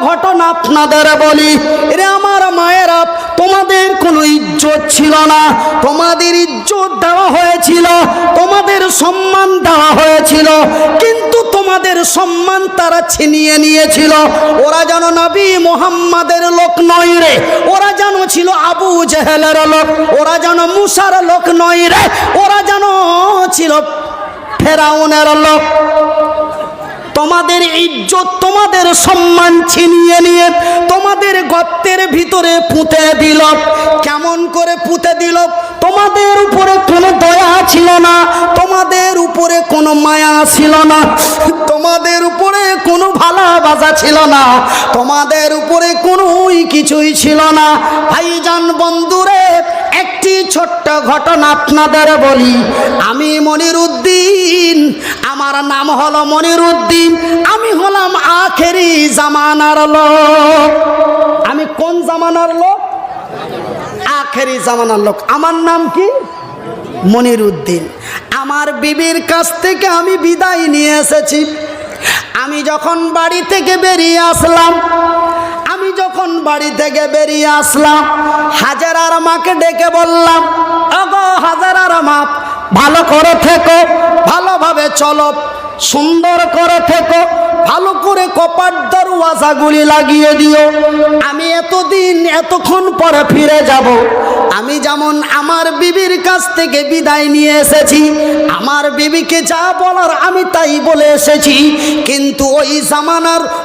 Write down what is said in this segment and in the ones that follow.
ঘটনা আপনাদের বলি। এরে আমার মায়েরা, তোমাদের কোনো ইজ্জত ছিল না, তোমাদের ইজ্জত দেওয়া হয়েছিল, তোমাদের সম্মান দেওয়া হয়েছিল, কিন্তু তোমাদের সম্মান তারা ছিনিয়ে নিয়েছিল। ওরা যেন নবী মুহাম্মাদের লোক নয় রে, ওরা যেন ছিল আবু জেহেলের লোক, ওরা যেন মুসার লোক নয় রে, ওরা যেন ছিল ফেরাউনের লোক। তোমাদের ইজ্জত, তোমাদের সম্মান ছিনিয়ে নিয়ে তোমাদের গর্তের ভিতরে পুঁতে দিল। কেমন করে পুঁতে দিল? তোমাদের উপরে কোনো দয়া ছিল না, তোমাদের উপরে কোনো মায়া ছিল না, তোমাদের উপরে কোনো ভালোবাসা ছিল না, তোমাদের উপরে কোনো কিছুই ছিল না। ভাইজান বন্ধুরে, একটি ছোট্ট ঘটনা আপনাদের বলি। আমি মনিরুদ্দিন, আমার নাম হলো মনিরুদ্দিন, আমি হলাম আখেরি জামানার লোক। আমি কোন জামানার লোক? আখেরি জামানার লোক। আমার নাম কি? মনিরুদ্দিন। আমার বিবির কাছ থেকে আমি বিদায় নিয়ে এসেছি। আমি যখন বাড়ি থেকে বেরিয়ে আসলাম, হাজারার মাকে ডেকে বললাম, ওগো হাজারার মা, ভালো করে থেকো, ভালোভাবে চলো, সুন্দর করে থেকো, ভালো করে কপাট দরওয়াজাগুলি লাগিয়ে দিও। আমি এতক্ষণ পরে ফিরে যাব। আমি যেমন আমার বিবির কাছ থেকে বিদায় নিয়ে এসেছি, আমার বিবিকে যা বলার আমি তাই বলে এসেছি, কিন্তু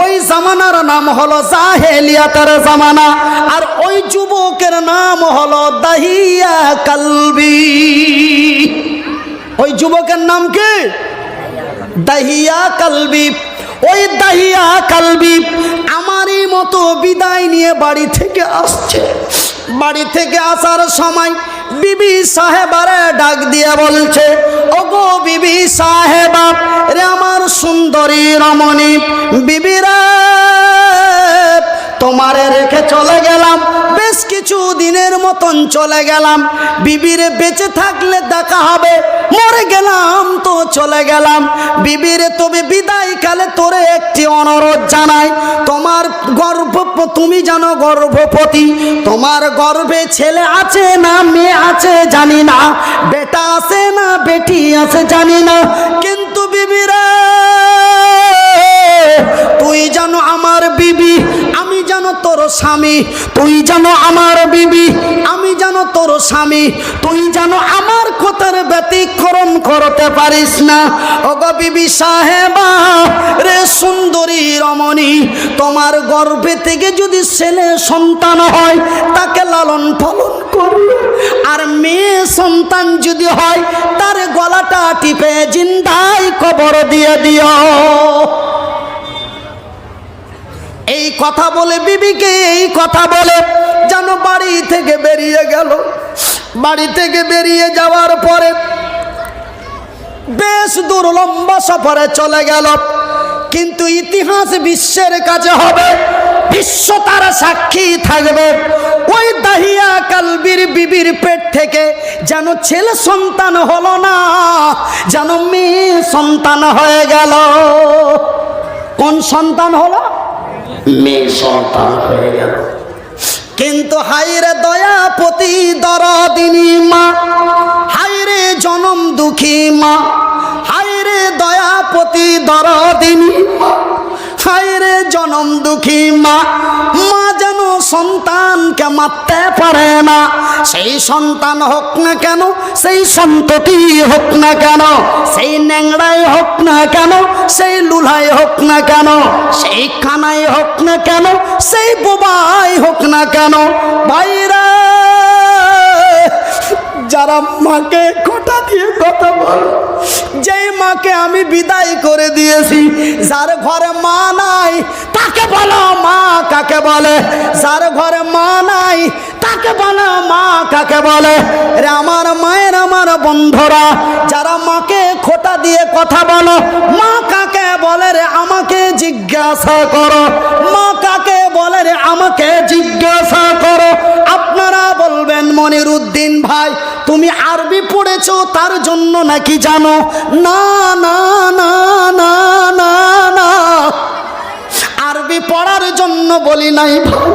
ওই জামানার নাম হলো জাহেলিয়াতের জামানা, আর ওই যুবকের নাম হলো দাহিয়া কালবি। ওই যুবকের নাম কি? দাহিয়া কালবি। ওই দাহিয়া কালবি আমারই মতো বিদায় নিয়ে বাড়ি থেকে আসছে। বাড়ি থেকে আসার সময় বিবি সাহেবারে ডাক দিয়ে বলছে, ওগো বিবি সাহেবা রে, আমার সুন্দরী রমণী বিবিরা, তোমারে রেখে চলে গেলাম, বেশ কিছু দিনের মতন চলে গেলাম। বিবিরে বেঁচে থাকলে দেখা হবে, মরে গেলাম তো চলে গেলাম। বিবিরে তবে বিদায় কালে তোরে একটি অনুরোধ জানাই, তোমার তুমি জানো গর্ভবতী, তোমার গর্ভে ছেলে আছে না মেয়ে আছে জানি না, বেটা আছে না বেটি আছে জানি না, কিন্তু বিবিরা তুই জানো আমার বিবি, আমি জানো তোর স্বামী, তুই জানো আমার বিবি, আমি জানো তোর স্বামী, তুই জানো আমার কথার ব্যতিক্রম করতে পারিস না। ওগো বিবি সাহেবা রে, সুন্দরী রমণী, তোমার গর্ভে থেকে যদি ছেলে সন্তান হয় তাকে লালন পালন করো, আর মেয়ে সন্তান যদি হয় তার গলাটা টিপে জিন্দাই কবর দিয়ে দিও। এই কথা বলে বিবিকে এই কথা বলে যেন বাড়ি থেকে বেরিয়ে গেল। বাড়ি থেকে বেরিয়ে যাওয়ার পরে বেশ দূর লম্বা সফরে চলে গেল, কিন্তু ইতিহাস বিশ্বের কাছে হবে, বিশ্ব তার সাক্ষী থাকবে। ওই দাহিয়া কালবির বিবির পেট থেকে যেন ছেলে সন্তান হলো না, যেন মেয়ে সন্তান হয়ে গেল। কোন সন্তান হলো? মেয়ে সন্তান হয়ে গেল। কিন্তু হায়রে দয়াপতি দরদিনী মা, হায়রে জনম দুঃখী মা, হায়রে দয়াপতি দরদিনী মা, হায়রে জনম দুঃখী মা, মা যেন সন্তানকে মারতে পারে না। সেই সন্তান হোক না কেন, সেই সন্ততি হোক না কেন, সেই ন্যাংড়াই হোক না কেন, সেই লুলাই হোক না কেন, সেই কানাই হোক না কেন, সেই বোবাই হোক না কেন, ভাইরা যারা মাকে খোঁটা দিয়ে কথা বলে, যেই মাকে আমি বিদায় করে দিয়েছি, যার ঘরে মা নাই তাকে বলো মা কাকে বলে, যার ঘরে মা নাই তাকে বলো মা কাকে বলে। রে আমার মায়ের, আমার বন্ধুরা, যারা মাকে খোঁটা দিয়ে কথা বলো, মা কাকে বলে রে আমাকে জিজ্ঞাসা করো, মা কাকে বলে রে আমাকে জিজ্ঞাসা করো। আপনারা বলবেন মনিরুদ্দিন ভাই তুমি আরবি পড়েছো তার জন্য নাকি জানো? না না না না না না, আরবি আরবি পড়ার জন্য বলি নাই ভাই।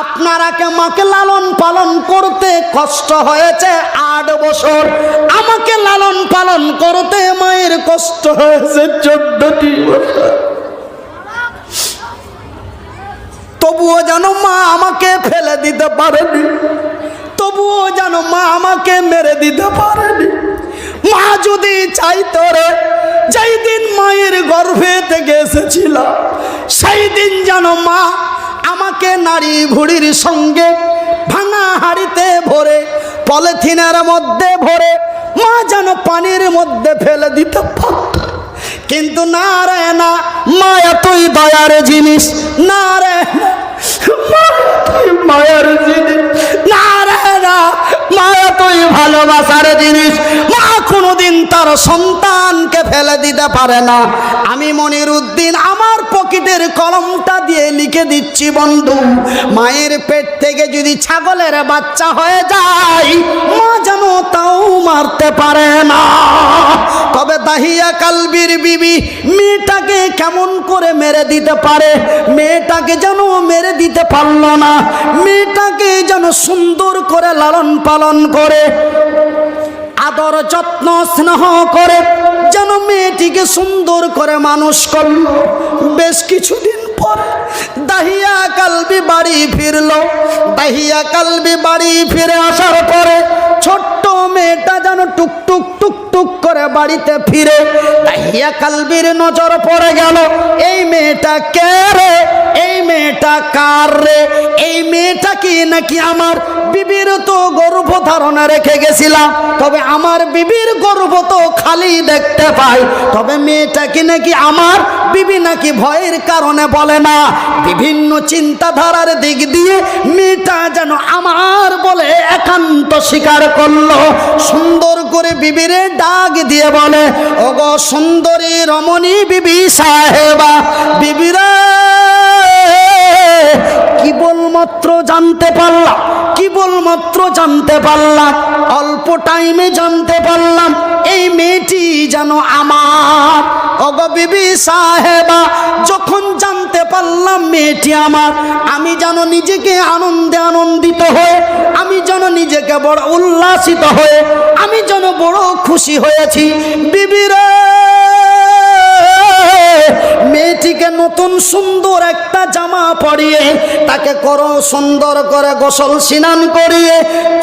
আপনারাকে মাকে লালন পালন করতে কষ্ট হয়েছে 8 বছর, আমাকে লালন পালন করতে মায়ের কষ্ট হয়েছে 14টি বছর। তবুও যেন মা আমাকে ফেলে দিতে পারেনি, তবুও যেন মা আমাকে মেরে দিতে পারেনি। মা যদি চাইতো রে, যেই দিন মায়ের গর্ভে থেকে এসেছিল সেই দিন যেন মা আমাকে নারী ভুড়ির সঙ্গে ভাঙা হাড়িতে ভরে, পলিথিনের মধ্যে ভরে মা যেন পানির মধ্যে ফেলে দিতে পারত। কিন্তু না রে না, মা এতই দয়ার জিনিস, না রে মা এতই মায়ের জিনিস, না রে না, মা এতই ভালোবাসার জিনিস। মা কোনোদিন তার সন্তানকে ফেলে দিতে পারে না। আমি মনিরুদ্দিন আমার পকেটের কলমটা দিয়ে লিখে দিচ্ছি বন্ধু, মায়ের পেট থেকে যদি ছাগলের বাচ্চা হয়ে যায় মা যেন তাও মারতে পারে না। তবে দাহিয়া কালবির বিবি মেয়েটাকে কেমন করে মেরে দিতে পারে? মেয়েটাকে যেন মেরে দিতে পারলো না, মেয়েটাকে যেন সুন্দর করে লালন পালন করে, আদর যত্ন স্নেহ করে যেন মেয়েটিকে সুন্দর করে মানুষ করলো। বেশ কিছুদিন পরে দাহিয়া কালবি বাড়ি ফিরলো। দাহিয়া কালবি বাড়ি ফিরে আসার পরে ছোট্ট মেয়েটা যেন টুকটুক টুকটুক করে বাড়িতে ফিরে। দাহিয়া কালবির নজর পড়ে গেল, এই মেয়েটা কে রে, এই মেয়েটা কার রে? এই মেয়েটা কি নাকি আমার বিবির তো গর্ভধারণা রেখে গেছিলাম, তবে আমার বিবির গর্ভ তো খালি দেখতে পাই, তবে মেয়েটা কি নাকি আমার বিবি নাকি ভয়ের কারণে বলে না। বিভিন্ন চিন্তাধারার দিক দিয়ে মেয়েটা যেন আমার বলে একান্ত স্বীকার করলো। সুন্দর করে বিবিরে ডাক দিয়ে বলে, ওগো সুন্দরী রমণী বিবি সাহেবা, বিবিরা কেবলমাত্র জানতে পারলাম, কেবলমাত্র জানতে পারলাম, অল্প টাইমে জানতে পারলাম এই মেয়েটি যেন আমার। ওগো বিবি সাহেবা, যখন জানতে পারলাম মেয়েটি আমার, আমি যেন নিজেকে আনন্দে আনন্দিত হয়ে, আমি যেন নিজেকে বড় উল্লাসিত হয়ে, আমি যেন বড় খুশি হয়েছি। বিবিরা মেয়েটিকে নতুন সুন্দর একটা জামা পরিয়ে, তাকে করো সুন্দর করে গোসল স্নান করিয়ে,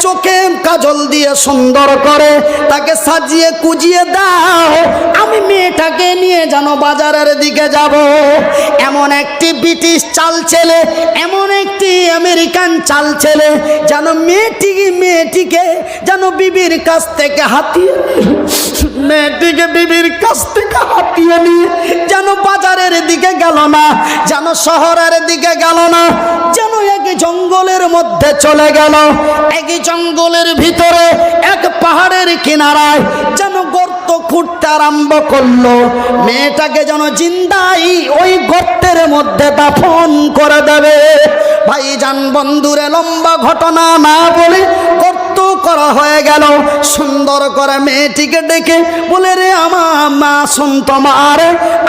চোখে কাজল দিয়ে সুন্দর করে তাকে সাজিয়ে কুজিয়ে দাও। আমি মেয়েটাকে নিয়ে যেন বাজারের দিকে যাব। এমন একটি ব্রিটিশ চাল ছেলে, এমন একটি আমেরিকান চাল ছেলে যেন মেয়েটিকে যেন বিবির কাছ থেকে হাতিয়ে, মেয়েটিকে বিবির কাছ থেকে হাতিয়ে নিয়ে যেন বাজারের দিকে গেল না, যেন শহরের দিকে গেল না, যেন এক জঙ্গলের মধ্যে চলে গেল। এক জঙ্গলের ভিতরে এক পাহাড়ের কিনারায় যেন গর্ত খুঁড়তে আরম্ভ করলো। মেয়েটাকে যেন জিন্দাই ওই গর্তের মধ্যে দাফন করে দেবে। ভাইজান বন্ধুরে লম্বা ঘটনা না বলে গর্ত করা হয়ে গেল। সুন্দর করে মেয়েটিকে ডেকে বলে, রে আমার মা শুন, তোমার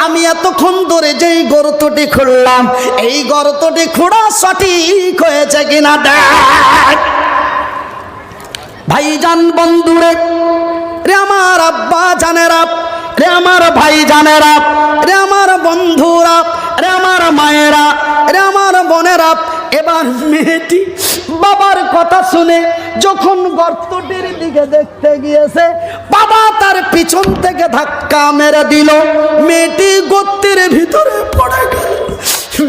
আমি এতক্ষণ ধরে যেই গর্তটি খুঁড়লাম, এই গর্তটি খোঁড়া সঠিক হয়েছে কিনা দেখ। ভাইজান বন্ধুরে, রে আমার আব্বা জানেরা, রে আমার ভাই জানেরা, রে আমার বন্ধুরা, রে আমার মায়েরা, রে আমার বোনেরা, এবার মেয়েটি বাবার কথা শুনে যখন গর্তটির দিকে দেখতে গিয়েছে, বাবা তার পিছন থেকে ধাক্কা মেরে দিল। মেয়েটি গর্তের ভিতরে পড়ে গেল।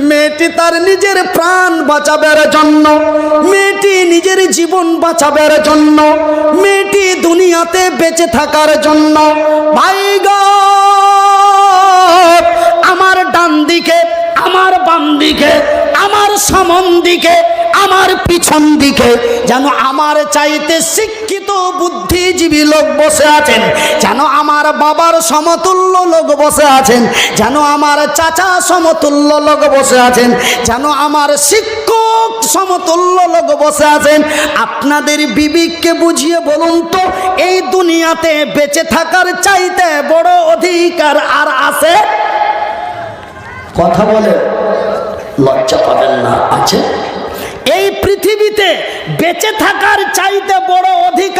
মেয়েটি তার নিজের প্রাণ বাঁচাবার জন্য, মেয়েটি নিজের জীবন বাঁচাবার জন্য, মেয়েটি দুনিয়াতে বেঁচে থাকার জন্য, ভাই গো আমার ডান দিকে, আমার বাম দিকে, আমার সামন দিকে, আমার পিছন দিকে যেন আমার চাইতে শিক্ষিত বুদ্ধিজীবী লোক বসে আছেন, যেন আমার বাবার সমতুল্য লোক বসে আছেন, যেন আমার চাচা সমতুল্য লোক বসে আছেন, যেন আমার শিক্ষক সমতুল্য লোক বসে আছেন। আপনাদের বিবেককে বুঝিয়ে বলুন তো, এই দুনিয়াতে বেঁচে থাকার চাইতে বড় অধিকার আর আছে? কথা বলে লজ্জা পাবেন না। আছে এই পৃথিবীতে বেঁচে থাকার চাইতে বড় অধিকার